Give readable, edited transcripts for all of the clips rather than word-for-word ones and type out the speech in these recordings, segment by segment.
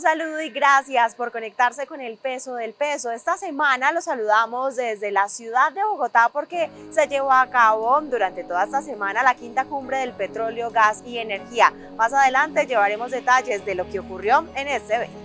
saludo y gracias por conectarse con El Peso del Peso. Esta semana los saludamos desde la ciudad de Bogotá porque se llevó a cabo durante toda esta semana la quinta cumbre del petróleo, gas y energía. Más adelante llevaremos detalles de lo que ocurrió en este evento.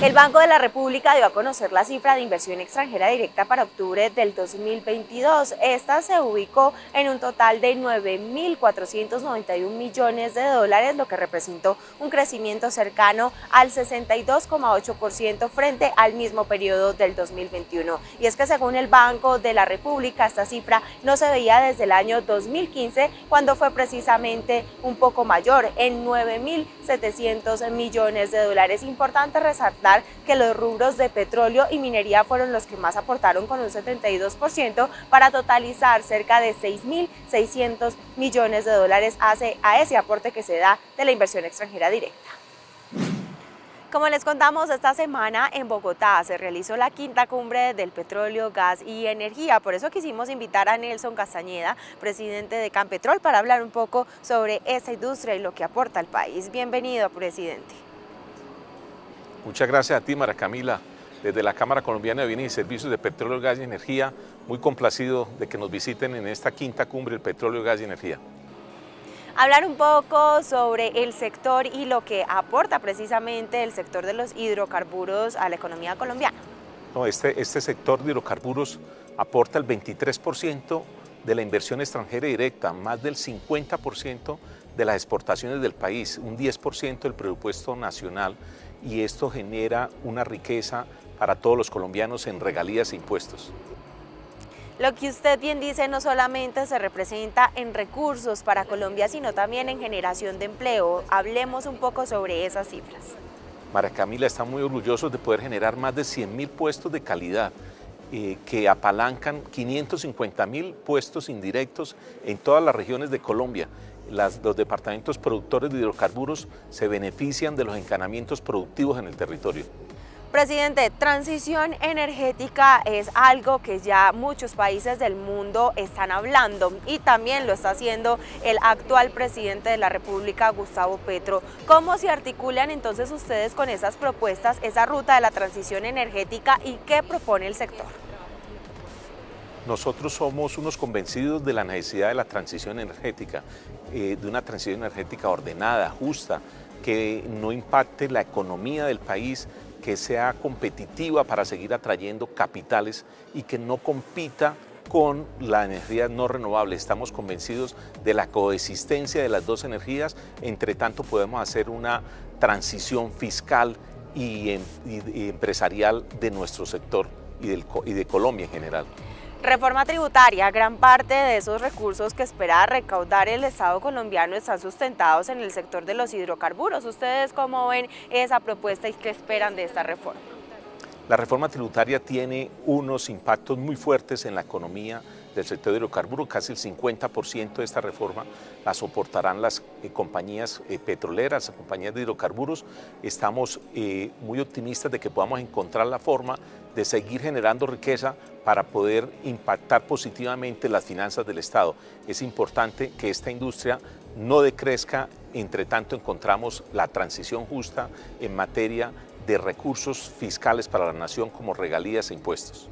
El Banco de la República dio a conocer la cifra de inversión extranjera directa para octubre del 2022. Esta se ubicó en un total de 9.491 millones de dólares, lo que representó un crecimiento cercano al 62,8% frente al mismo periodo del 2021. Y es que según el Banco de la República, esta cifra no se veía desde el año 2015, cuando fue precisamente un poco mayor, en 9.700 millones de dólares. Importante resaltar que los rubros de petróleo y minería fueron los que más aportaron, con un 72%, para totalizar cerca de 6.600 millones de dólares a ese aporte que se da de la inversión extranjera directa. Como les contamos, esta semana en Bogotá se realizó la quinta cumbre del petróleo, gas y energía. Por eso quisimos invitar a Nelson Castañeda, presidente de Campetrol, para hablar un poco sobre esta industria y lo que aporta al país. Bienvenido, presidente. Muchas gracias a ti, María Camila, desde la Cámara Colombiana de Bienes y Servicios de Petróleo, Gas y Energía, muy complacido de que nos visiten en esta quinta cumbre del petróleo, gas y energía. Hablar un poco sobre el sector y lo que aporta precisamente el sector de los hidrocarburos a la economía colombiana. No, este sector de hidrocarburos aporta el 23% de la inversión extranjera directa, más del 50% de las exportaciones del país, un 10% del presupuesto nacional, y esto genera una riqueza para todos los colombianos en regalías e impuestos. Lo que usted bien dice no solamente se representa en recursos para Colombia, sino también en generación de empleo. Hablemos un poco sobre esas cifras. María Camila, está muy orgullosos de poder generar más de 100.000 puestos de calidad que apalancan 550.000 puestos indirectos en todas las regiones de Colombia. Los departamentos productores de hidrocarburos se benefician de los encanamientos productivos en el territorio. Presidente, transición energética es algo que ya muchos países del mundo están hablando, y también lo está haciendo el actual presidente de la República, Gustavo Petro. ¿Cómo se articulan entonces ustedes con esas propuestas, esa ruta de la transición energética, y qué propone el sector? Nosotros somos unos convencidos de la necesidad de la transición energética, de una transición energética ordenada, justa, que no impacte la economía del país, que sea competitiva para seguir atrayendo capitales y que no compita con la energía no renovable. Estamos convencidos de la coexistencia de las dos energías. Entre tanto, podemos hacer una transición fiscal y empresarial de nuestro sector y de Colombia en general. Reforma tributaria. Gran parte de esos recursos que espera recaudar el Estado colombiano están sustentados en el sector de los hidrocarburos. ¿Ustedes cómo ven esa propuesta y qué esperan de esta reforma? La reforma tributaria tiene unos impactos muy fuertes en la economía del sector de hidrocarburos. Casi el 50% de esta reforma la soportarán las compañías petroleras, las compañías de hidrocarburos. Estamos muy optimistas de que podamos encontrar la forma de seguir generando riqueza para poder impactar positivamente las finanzas del Estado. Es importante que esta industria no decrezca. Entre tanto, encontramos la transición justa en materia de recursos fiscales para la nación, como regalías e impuestos.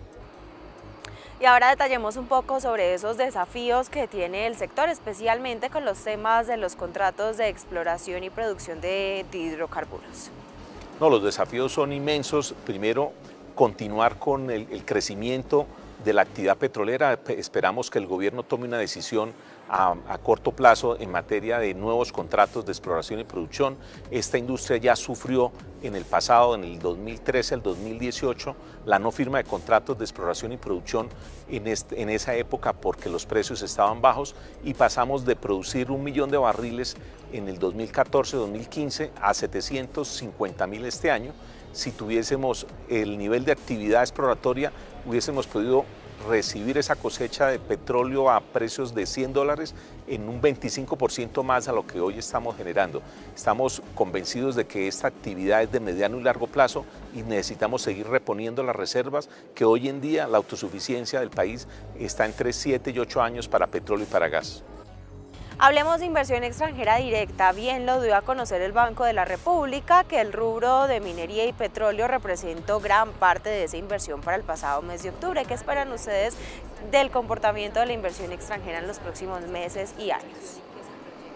Y ahora detallemos un poco sobre esos desafíos que tiene el sector, especialmente con los temas de los contratos de exploración y producción de hidrocarburos. No, los desafíos son inmensos. Primero, continuar con el crecimiento de la actividad petrolera. Esperamos que el gobierno tome una decisión a corto plazo en materia de nuevos contratos de exploración y producción. Esta industria ya sufrió en el pasado, en el 2013 al 2018, la no firma de contratos de exploración y producción en esa época, porque los precios estaban bajos, y pasamos de producir 1 millón de barriles en el 2014-2015 a 750.000 este año. Si tuviésemos el nivel de actividad exploratoria, hubiésemos podido recibir esa cosecha de petróleo a precios de $100 en un 25% más a lo que hoy estamos generando. Estamos convencidos de que esta actividad es de mediano y largo plazo y necesitamos seguir reponiendo las reservas, que hoy en día la autosuficiencia del país está entre 7 y 8 años para petróleo y para gas. Hablemos de inversión extranjera directa. Bien lo dio a conocer el Banco de la República que el rubro de minería y petróleo representó gran parte de esa inversión para el pasado mes de octubre. ¿Qué esperan ustedes del comportamiento de la inversión extranjera en los próximos meses y años?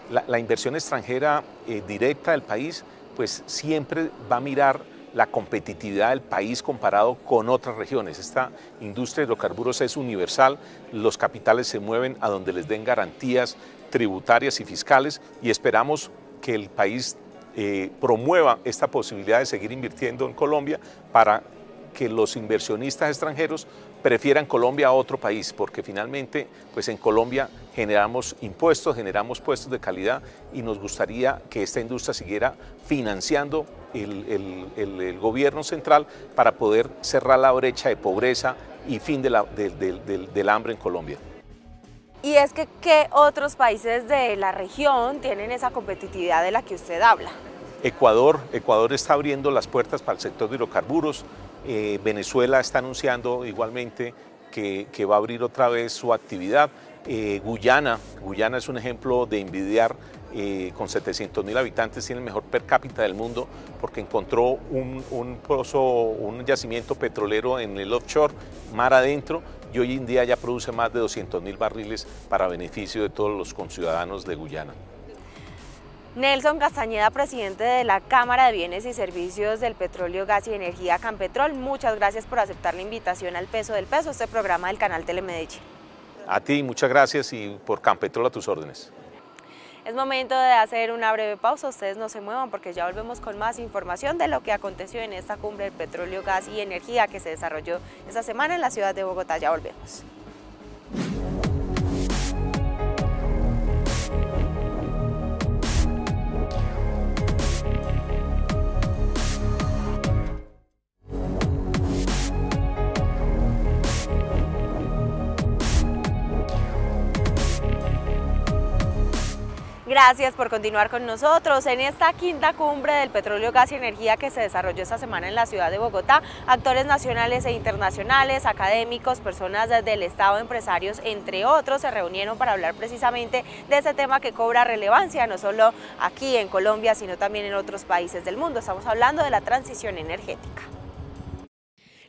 La inversión extranjera directa del país pues siempre va a mirar la competitividad del país comparado con otras regiones. Esta industria de hidrocarburos es universal, los capitales se mueven a donde les den garantías tributarias y fiscales y esperamos que el país promueva esta posibilidad de seguir invirtiendo en Colombia para que los inversionistas extranjeros prefieran Colombia a otro país, porque finalmente pues en Colombia generamos impuestos, generamos puestos de calidad y nos gustaría que esta industria siguiera financiando el gobierno central para poder cerrar la brecha de pobreza y fin del hambre en Colombia. Y es que, ¿qué otros países de la región tienen esa competitividad de la que usted habla? Ecuador está abriendo las puertas para el sector de hidrocarburos. Venezuela está anunciando igualmente que va a abrir otra vez su actividad. Guyana es un ejemplo de envidiar, con 700.000 habitantes, tiene el mejor per cápita del mundo porque encontró un yacimiento petrolero en el offshore, mar adentro, y hoy en día ya produce más de 200.000 barriles para beneficio de todos los conciudadanos de Guyana. Nelson Castañeda, presidente de la Cámara de Bienes y Servicios del Petróleo, Gas y Energía, Campetrol, muchas gracias por aceptar la invitación al Peso del Peso, este programa del canal Telemedellín. A ti, muchas gracias, y por Campetrol a tus órdenes. Es momento de hacer una breve pausa, ustedes no se muevan porque ya volvemos con más información de lo que aconteció en esta cumbre del petróleo, gas y energía que se desarrolló esta semana en la ciudad de Bogotá. Ya volvemos. Gracias por continuar con nosotros. En esta quinta cumbre del petróleo, gas y energía que se desarrolló esta semana en la ciudad de Bogotá, actores nacionales e internacionales, académicos, personas del Estado, empresarios, entre otros, se reunieron para hablar precisamente de ese tema que cobra relevancia, no solo aquí en Colombia, sino también en otros países del mundo. Estamos hablando de la transición energética.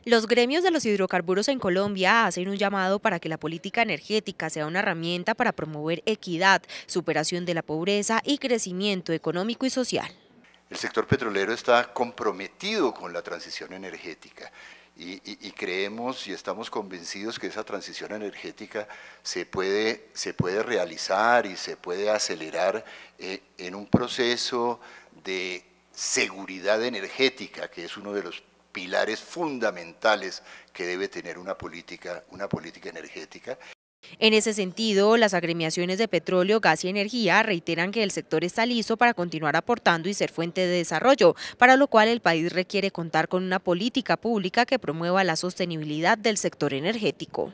Los gremios de los hidrocarburos en Colombia hacen un llamado para que la política energética sea una herramienta para promover equidad, superación de la pobreza y crecimiento económico y social. El sector petrolero está comprometido con la transición energética y creemos y estamos convencidos que esa transición energética se puede realizar y se puede acelerar en un proceso de seguridad energética, que es uno de los pilares fundamentales que debe tener una política energética. En ese sentido, las agremiaciones de petróleo, gas y energía reiteran que el sector está listo para continuar aportando y ser fuente de desarrollo, para lo cual el país requiere contar con una política pública que promueva la sostenibilidad del sector energético.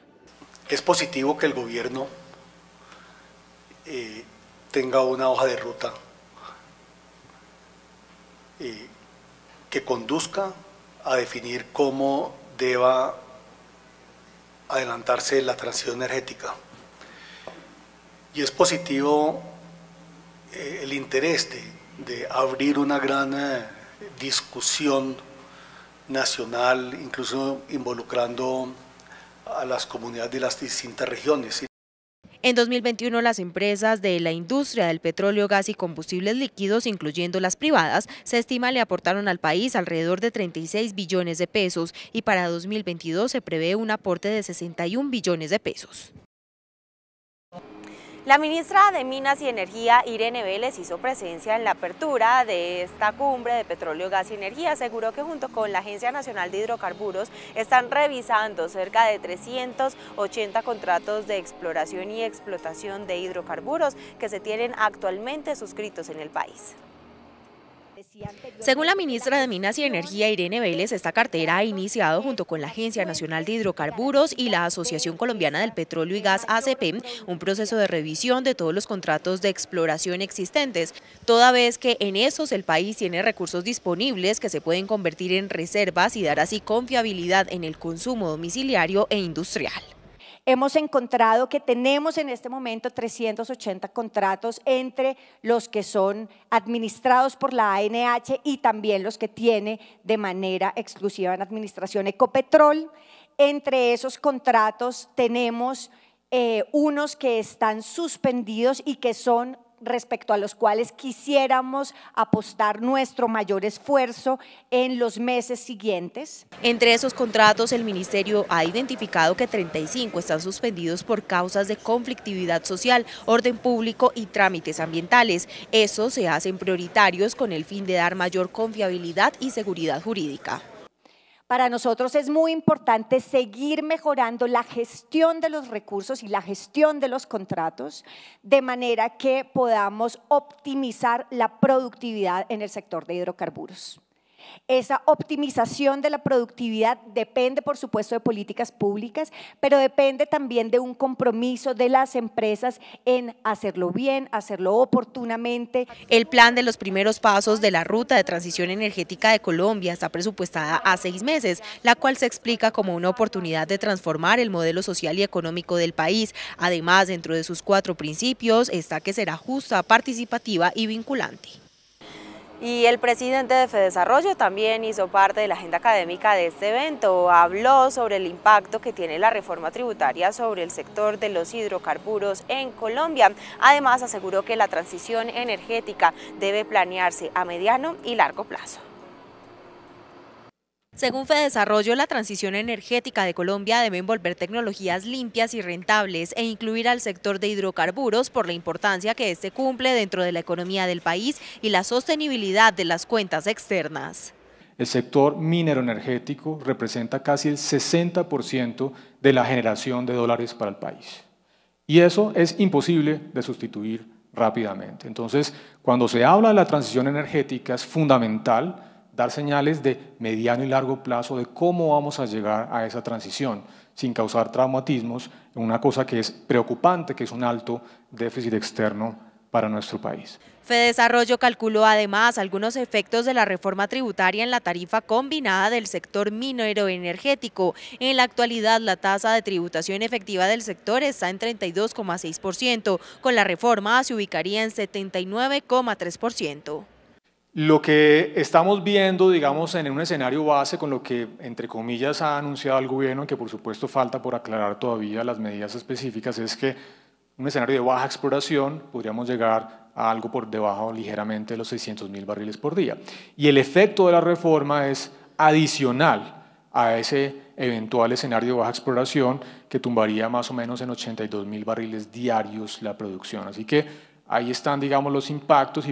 Es positivo que el gobierno tenga una hoja de ruta que conduzca a definir cómo deba adelantarse la transición energética. Y es positivo el interés de abrir una gran discusión nacional, incluso involucrando a las comunidades de las distintas regiones. En 2021, las empresas de la industria del petróleo, gas y combustibles líquidos, incluyendo las privadas, se estima le aportaron al país alrededor de 36 billones de pesos y para 2022 se prevé un aporte de 61 billones de pesos. La ministra de Minas y Energía, Irene Vélez, hizo presencia en la apertura de esta cumbre de petróleo, gas y energía. Aseguró que junto con la Agencia Nacional de Hidrocarburos están revisando cerca de 380 contratos de exploración y explotación de hidrocarburos que se tienen actualmente suscritos en el país. Según la ministra de Minas y Energía, Irene Vélez, esta cartera ha iniciado junto con la Agencia Nacional de Hidrocarburos y la Asociación Colombiana del Petróleo y Gas ACP un proceso de revisión de todos los contratos de exploración existentes, toda vez que en esos el país tiene recursos disponibles que se pueden convertir en reservas y dar así confiabilidad en el consumo domiciliario e industrial. Hemos encontrado que tenemos en este momento 380 contratos entre los que son administrados por la ANH y también los que tiene de manera exclusiva en administración Ecopetrol. Entre esos contratos tenemos unos que están suspendidos y que son respecto a los cuales quisiéramos apostar nuestro mayor esfuerzo en los meses siguientes. Entre esos contratos, el Ministerio ha identificado que 35 están suspendidos por causas de conflictividad social, orden público y trámites ambientales. Estos se hacen prioritarios con el fin de dar mayor confiabilidad y seguridad jurídica. Para nosotros es muy importante seguir mejorando la gestión de los recursos y la gestión de los contratos de manera que podamos optimizar la productividad en el sector de hidrocarburos. Esa optimización de la productividad depende, por supuesto, de políticas públicas, pero depende también de un compromiso de las empresas en hacerlo bien, hacerlo oportunamente. El plan de los primeros pasos de la Ruta de Transición Energética de Colombia está presupuestada a 6 meses, la cual se explica como una oportunidad de transformar el modelo social y económico del país. Además, dentro de sus 4 principios está que será justa, participativa y vinculante. Y el presidente de Fedesarrollo también hizo parte de la agenda académica de este evento. Habló sobre el impacto que tiene la reforma tributaria sobre el sector de los hidrocarburos en Colombia. Además, aseguró que la transición energética debe planearse a mediano y largo plazo. Según Fedesarrollo, la transición energética de Colombia debe envolver tecnologías limpias y rentables e incluir al sector de hidrocarburos por la importancia que este cumple dentro de la economía del país y la sostenibilidad de las cuentas externas. El sector minero energético representa casi el 60% de la generación de dólares para el país. Y eso es imposible de sustituir rápidamente. Entonces, cuando se habla de la transición energética es fundamental dar señales de mediano y largo plazo de cómo vamos a llegar a esa transición sin causar traumatismos en una cosa que es preocupante, que es un alto déficit externo para nuestro país. Fedesarrollo calculó además algunos efectos de la reforma tributaria en la tarifa combinada del sector minero energético. En la actualidad, la tasa de tributación efectiva del sector está en 32,6%, con la reforma se ubicaría en 79,3%. Lo que estamos viendo, digamos, en un escenario base con lo que, entre comillas, ha anunciado el gobierno, que por supuesto falta por aclarar todavía las medidas específicas, es que un escenario de baja exploración podríamos llegar a algo por debajo ligeramente de los 600.000 barriles por día. Y el efecto de la reforma es adicional a ese eventual escenario de baja exploración que tumbaría más o menos en 82.000 barriles diarios la producción. Así que ahí están, digamos, los impactos.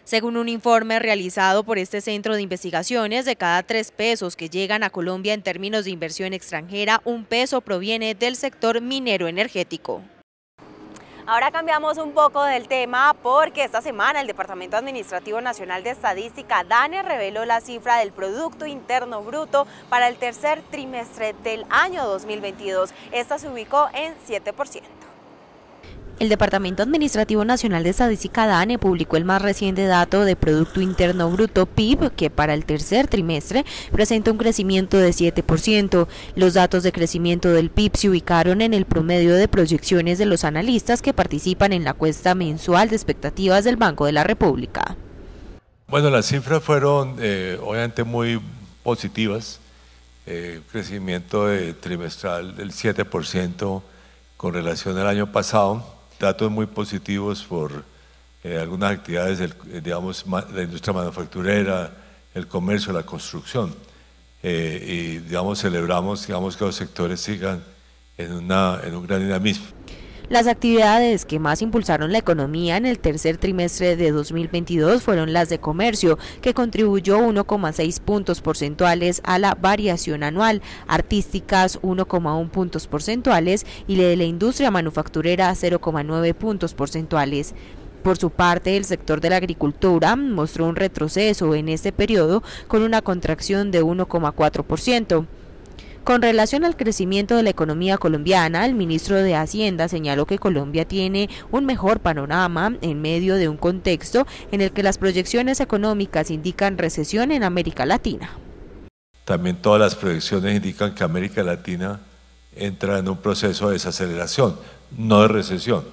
Según un informe realizado por este centro de investigaciones, de cada 3 pesos que llegan a Colombia en términos de inversión extranjera, 1 peso proviene del sector minero energético. Ahora cambiamos un poco del tema porque esta semana el Departamento Administrativo Nacional de Estadística, DANE, reveló la cifra del Producto Interno Bruto para el tercer trimestre del año 2022. Esta se ubicó en 7%. El Departamento Administrativo Nacional de Estadística, DANE, publicó el más reciente dato de Producto Interno Bruto, PIB, que para el tercer trimestre presenta un crecimiento de 7%. Los datos de crecimiento del PIB se ubicaron en el promedio de proyecciones de los analistas que participan en la encuesta mensual de expectativas del Banco de la República. Bueno, las cifras fueron obviamente muy positivas, crecimiento trimestral del 7% con relación al año pasado. Datos muy positivos por algunas actividades, digamos, la industria manufacturera, el comercio, la construcción. Y, digamos, celebramos, digamos, que los sectores sigan en un gran dinamismo. Las actividades que más impulsaron la economía en el tercer trimestre de 2022 fueron las de comercio, que contribuyó 1,6 puntos porcentuales a la variación anual, artísticas 1,1 puntos porcentuales y la de la industria manufacturera 0,9 puntos porcentuales. Por su parte, el sector de la agricultura mostró un retroceso en este periodo con una contracción de 1,4%. Con relación al crecimiento de la economía colombiana, el ministro de Hacienda señaló que Colombia tiene un mejor panorama en medio de un contexto en el que las proyecciones económicas indican recesión en América Latina. También todas las proyecciones indican que América Latina entra en un proceso de desaceleración, no de recesión.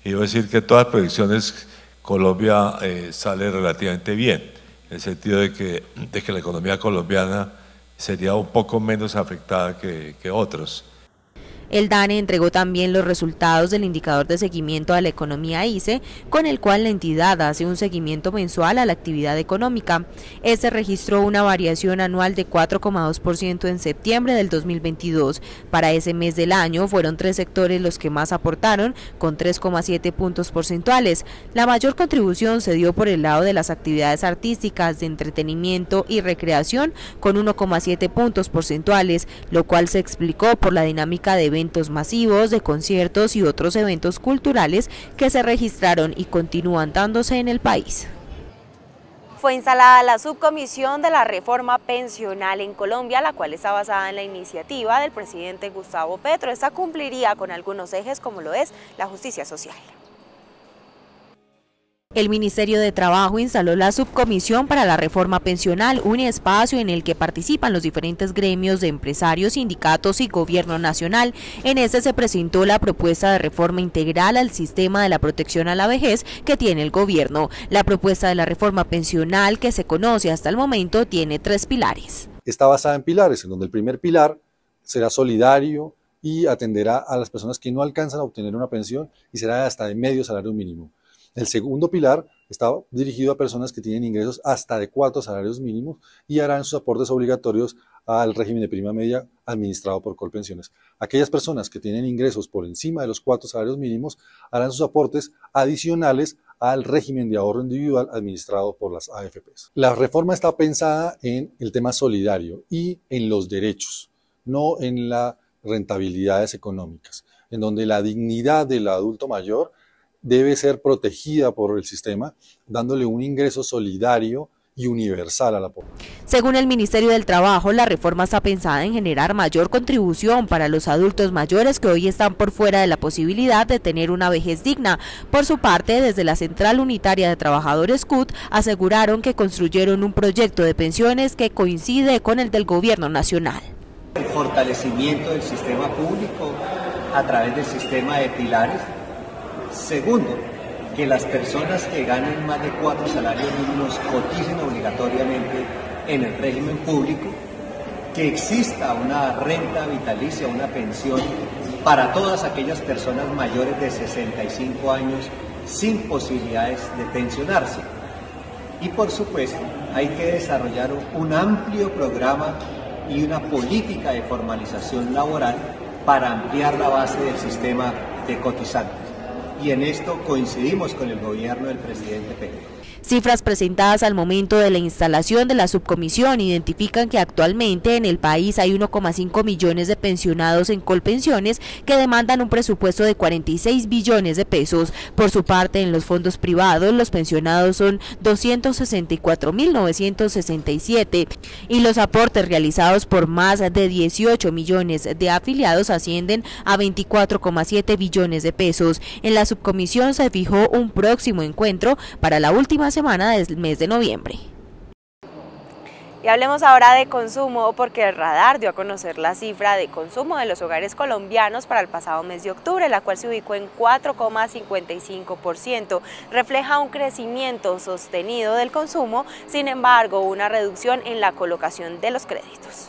Y debo decir que todas las proyecciones Colombia sale relativamente bien, en el sentido de que la economía colombiana sería un poco menos afectada que otros. El DANE entregó también los resultados del indicador de seguimiento a la economía ICE, con el cual la entidad hace un seguimiento mensual a la actividad económica. Este registró una variación anual de 4,2% en septiembre del 2022. Para ese mes del año fueron 3 sectores los que más aportaron, con 3,7 puntos porcentuales. La mayor contribución se dio por el lado de las actividades artísticas, de entretenimiento y recreación, con 1,7 puntos porcentuales, lo cual se explicó por la dinámica de eventos masivos, de conciertos y otros eventos culturales que se registraron y continúan dándose en el país. Fue instalada la subcomisión de la reforma pensional en Colombia, la cual está basada en la iniciativa del presidente Gustavo Petro. Esta cumpliría con algunos ejes como lo es la justicia social. El Ministerio de Trabajo instaló la subcomisión para la reforma pensional, un espacio en el que participan los diferentes gremios de empresarios, sindicatos y gobierno nacional. En este se presentó la propuesta de reforma integral al sistema de la protección a la vejez que tiene el gobierno. La propuesta de la reforma pensional, que se conoce hasta el momento, tiene 3 pilares. Está basada en pilares, en donde el primer pilar será solidario y atenderá a las personas que no alcanzan a obtener una pensión y será hasta de medio salario mínimo. El segundo pilar está dirigido a personas que tienen ingresos hasta de 4 salarios mínimos y harán sus aportes obligatorios al régimen de prima media administrado por Colpensiones. Aquellas personas que tienen ingresos por encima de los 4 salarios mínimos harán sus aportes adicionales al régimen de ahorro individual administrado por las AFPs. La reforma está pensada en el tema solidario y en los derechos, no en las rentabilidades económicas, en donde la dignidad del adulto mayor debe ser protegida por el sistema, dándole un ingreso solidario y universal a la población. Según el Ministerio del Trabajo, la reforma está pensada en generar mayor contribución para los adultos mayores que hoy están por fuera de la posibilidad de tener una vejez digna. Por su parte, desde la Central Unitaria de Trabajadores CUT aseguraron que construyeron un proyecto de pensiones que coincide con el del Gobierno Nacional. El fortalecimiento del sistema público a través del sistema de pilares. Segundo, que las personas que ganen más de 4 salarios mínimos coticen obligatoriamente en el régimen público, que exista una renta vitalicia, una pensión para todas aquellas personas mayores de 65 años sin posibilidades de pensionarse. Y por supuesto, hay que desarrollar un amplio programa y una política de formalización laboral para ampliar la base del sistema de cotizantes. Y en esto coincidimos con el gobierno del presidente Petro. Cifras presentadas al momento de la instalación de la subcomisión identifican que actualmente en el país hay 1,5 millones de pensionados en Colpensiones que demandan un presupuesto de 46 billones de pesos. Por su parte, en los fondos privados, los pensionados son 264.967 y los aportes realizados por más de 18 millones de afiliados ascienden a 24,7 billones de pesos. En la subcomisión se fijó un próximo encuentro para la última semana del mes de noviembre. Y hablemos ahora de consumo, porque el Radar dio a conocer la cifra de consumo de los hogares colombianos para el pasado mes de octubre, la cual se ubicó en 4,55%. Refleja un crecimiento sostenido del consumo, sin embargo, una reducción en la colocación de los créditos.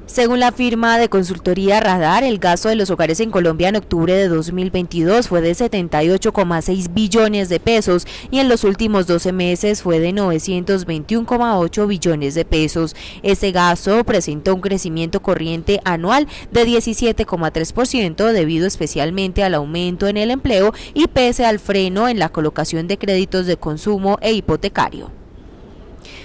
Según la firma de consultoría Radar, el gasto de los hogares en Colombia en octubre de 2022 fue de 78,6 billones de pesos y en los últimos 12 meses fue de 921,8 billones de pesos. Este gasto presentó un crecimiento corriente anual de 17,3% debido especialmente al aumento en el empleo y pese al freno en la colocación de créditos de consumo e hipotecario.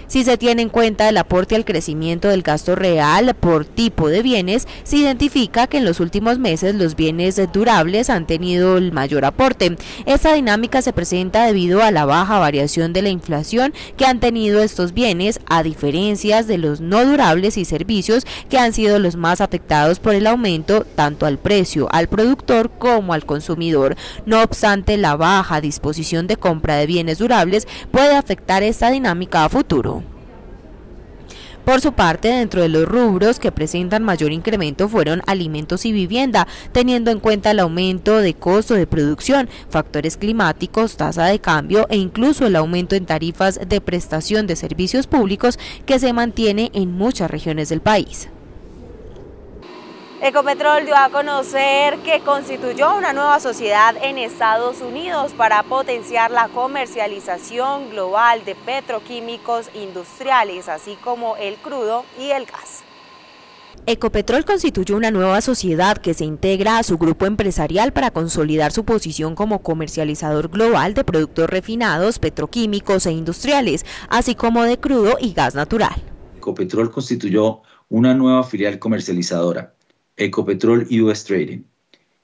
Si se tiene en cuenta el aporte al crecimiento del gasto real por tipo de bienes, se identifica que en los últimos meses los bienes durables han tenido el mayor aporte. Esta dinámica se presenta debido a la baja variación de la inflación que han tenido estos bienes, a diferencia de los no durables y servicios que han sido los más afectados por el aumento tanto al precio al productor como al consumidor. No obstante, la baja disposición de compra de bienes durables puede afectar esta dinámica a futuro. Por su parte, dentro de los rubros que presentan mayor incremento fueron alimentos y vivienda, teniendo en cuenta el aumento de costo de producción, factores climáticos, tasa de cambio e incluso el aumento en tarifas de prestación de servicios públicos que se mantiene en muchas regiones del país. Ecopetrol dio a conocer que constituyó una nueva sociedad en Estados Unidos para potenciar la comercialización global de petroquímicos industriales, así como el crudo y el gas. Ecopetrol constituyó una nueva sociedad que se integra a su grupo empresarial para consolidar su posición como comercializador global de productos refinados, petroquímicos e industriales, así como de crudo y gas natural. Ecopetrol constituyó una nueva filial comercializadora, Ecopetrol US Trading.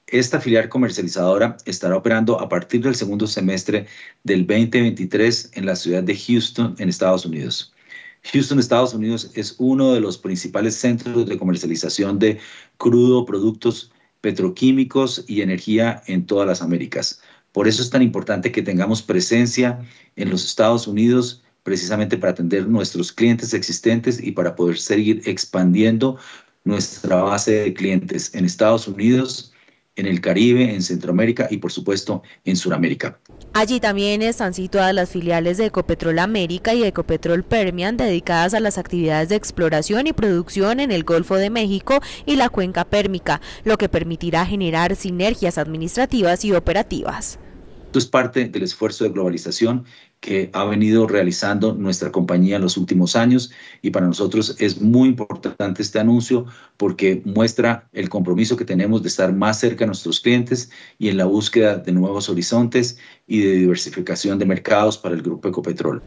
Esta filial comercializadora estará operando a partir del segundo semestre del 2023 en la ciudad de Houston, en Estados Unidos. Houston, Estados Unidos, es uno de los principales centros de comercialización de crudo, productos petroquímicos y energía en todas las Américas. Por eso es tan importante que tengamos presencia en los Estados Unidos, precisamente para atender nuestros clientes existentes y para poder seguir expandiendo nuestra base de clientes en Estados Unidos, en el Caribe, en Centroamérica y por supuesto en Sudamérica. Allí también están situadas las filiales de Ecopetrol América y Ecopetrol Permian, dedicadas a las actividades de exploración y producción en el Golfo de México y la cuenca pérmica, lo que permitirá generar sinergias administrativas y operativas. Esto es parte del esfuerzo de globalización que ha venido realizando nuestra compañía en los últimos años, y para nosotros es muy importante este anuncio porque muestra el compromiso que tenemos de estar más cerca de nuestros clientes y en la búsqueda de nuevos horizontes y de diversificación de mercados para el Grupo Ecopetrol.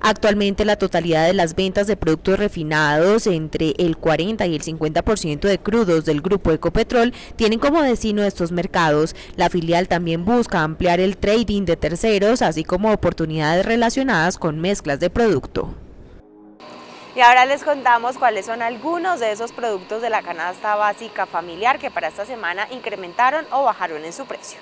Actualmente la totalidad de las ventas de productos refinados, entre el 40 y el 50% de crudos del Grupo Ecopetrol, tienen como destino estos mercados. La filial también busca ampliar el trading de terceros, así como oportunidades relacionadas con mezclas de producto. Y ahora les contamos cuáles son algunos de esos productos de la canasta básica familiar que para esta semana incrementaron o bajaron en su precio.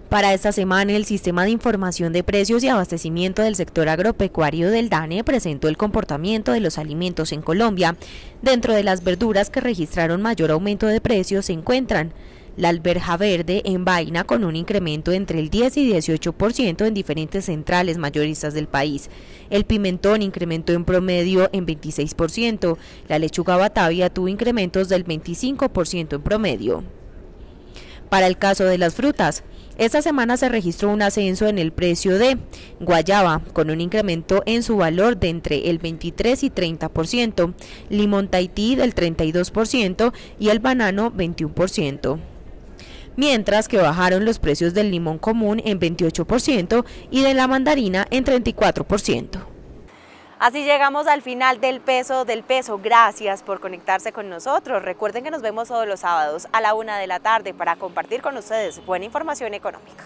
Para esta semana, el Sistema de Información de Precios y Abastecimiento del Sector Agropecuario del DANE presentó el comportamiento de los alimentos en Colombia. Dentro de las verduras que registraron mayor aumento de precios se encuentran la alberja verde en vaina, con un incremento entre el 10 y 18% en diferentes centrales mayoristas del país. El pimentón incrementó en promedio en 26%. La lechuga batavia tuvo incrementos del 25% en promedio. Para el caso de las frutas, esta semana se registró un ascenso en el precio de guayaba, con un incremento en su valor de entre el 23 y 30%, limón Tahití del 32% y el banano 21%. Mientras que bajaron los precios del limón común en 28% y de la mandarina en 34%. Así llegamos al final del Peso del Peso. Gracias por conectarse con nosotros. Recuerden que nos vemos todos los sábados a la 1 de la tarde para compartir con ustedes buena información económica.